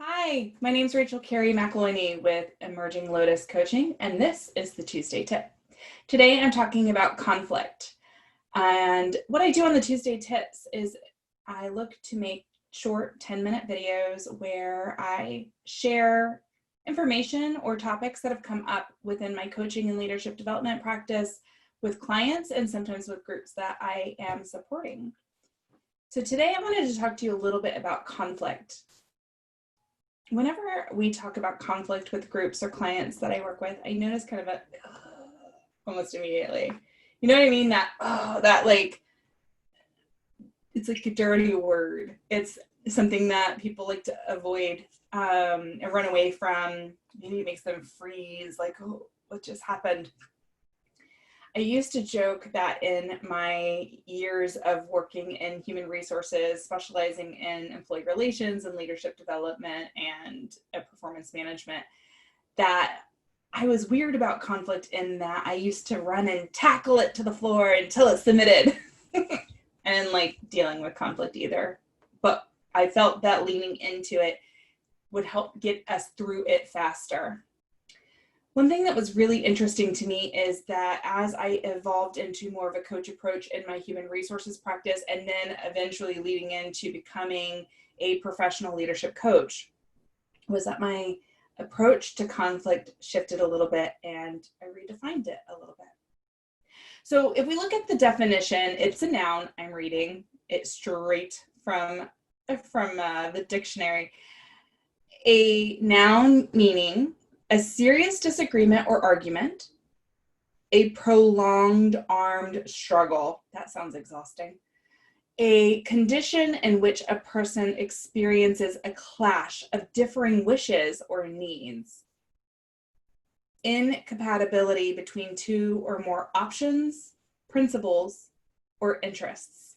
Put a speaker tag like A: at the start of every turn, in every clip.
A: Hi, my name is Rachel Carey McElhinney with Emerging Lotus Coaching, and this is the Tuesday Tip. Today I'm talking about conflict. And what I do on the Tuesday Tips is I look to make short 10-minute videos where I share information or topics that have come up within my coaching and leadership development practice with clients and sometimes with groups that I am supporting. So today I wanted to talk to you a little bit about conflict. Whenever we talk about conflict with groups or clients that I work with, I notice kind of a almost immediately. You know what I mean? That like, it's like a dirty word. It's something that people like to avoid and run away from. Maybe it makes them freeze, like, oh, what just happened? I used to joke that in my years of working in human resources, specializing in employee relations and leadership development and performance management, that I was weird about conflict in that I used to run and tackle it to the floor until it submitted. And like dealing with conflict either. But I felt that leaning into it would help get us through it faster. One thing that was really interesting to me is that as I evolved into more of a coach approach in my human resources practice, and then eventually leading into becoming a professional leadership coach, was that my approach to conflict shifted a little bit and I redefined it a little bit. So if we look at the definition, it's a noun. I'm reading it straight from the dictionary. A noun meaning a serious disagreement or argument, a prolonged armed struggle. That sounds exhausting. A condition in which a person experiences a clash of differing wishes or needs. Incompatibility between two or more options, principles, or interests.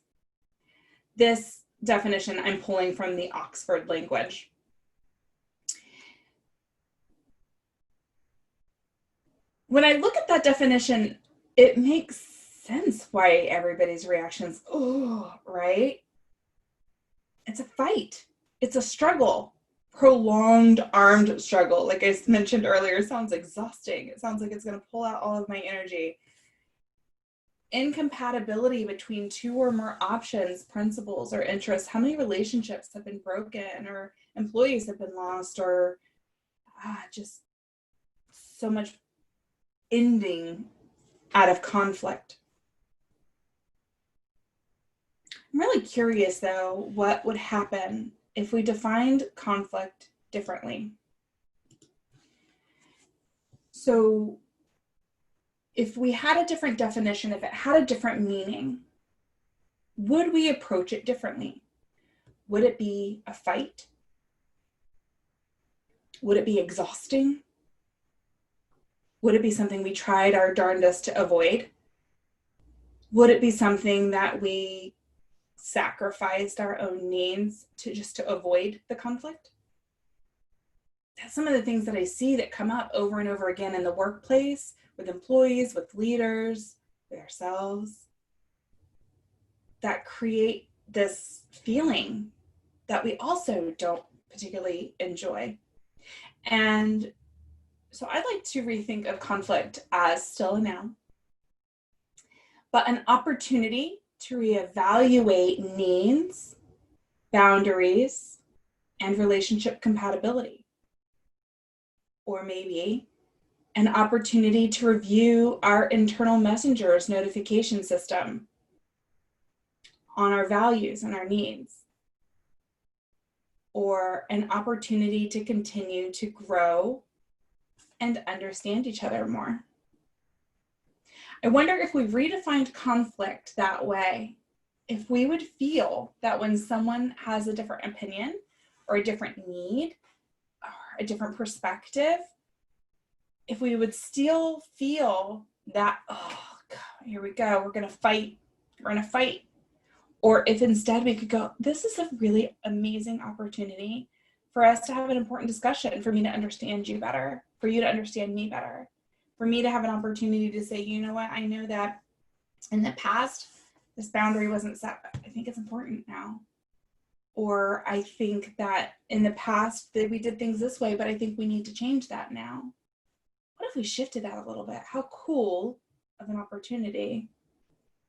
A: This definition I'm pulling from the Oxford language. When I look at that definition, it makes sense why everybody's reactions, oh, right? It's a fight. It's a struggle. Prolonged armed struggle. Like I mentioned earlier, sounds exhausting. It sounds like it's going to pull out all of my energy. Incompatibility between two or more options, principles, or interests. How many relationships have been broken or employees have been lost or just so much ending out of conflict. I'm really curious though, what would happen if we defined conflict differently? So if we had a different definition, if it had a different meaning, would we approach it differently? Would it be a fight? Would it be exhausting? Would it be something we tried our darndest to avoid? Would it be something that we sacrificed our own needs to avoid the conflict? That's some of the things that I see that come up over and over again in the workplace, with employees, with leaders, with ourselves, that create this feeling that we also don't particularly enjoy. And so I'd like to rethink of conflict as still a noun, but an opportunity to reevaluate needs, boundaries, and relationship compatibility. Or maybe an opportunity to review our internal messengers notification system on our values and our needs. Or an opportunity to continue to grow and understand each other more. I wonder if we redefined conflict that way, if we would feel that when someone has a different opinion or a different need or a different perspective, if we would still feel that, oh, God, here we go, we're going to fight. Or if instead we could go, this is a really amazing opportunity for us to have an important discussion, for me to understand you better, for you to understand me better, for me to have an opportunity to say, you know what, I know that in the past, this boundary wasn't set, but I think it's important now. Or I think that in the past that we did things this way, but I think we need to change that now. What if we shifted that a little bit? How cool of an opportunity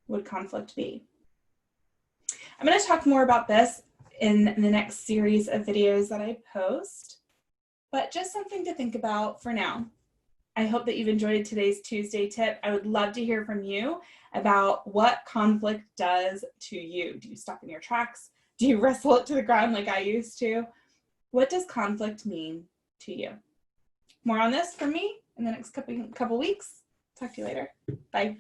A: would conflict be? I'm going to talk more about this in the next series of videos that I post, but just something to think about for now. I hope that you've enjoyed today's Tuesday tip. I would love to hear from you about what conflict does to you. Do you stop in your tracks? Do you wrestle it to the ground like I used to? What does conflict mean to you? More on this from me in the next couple weeks. Talk to you later. Bye.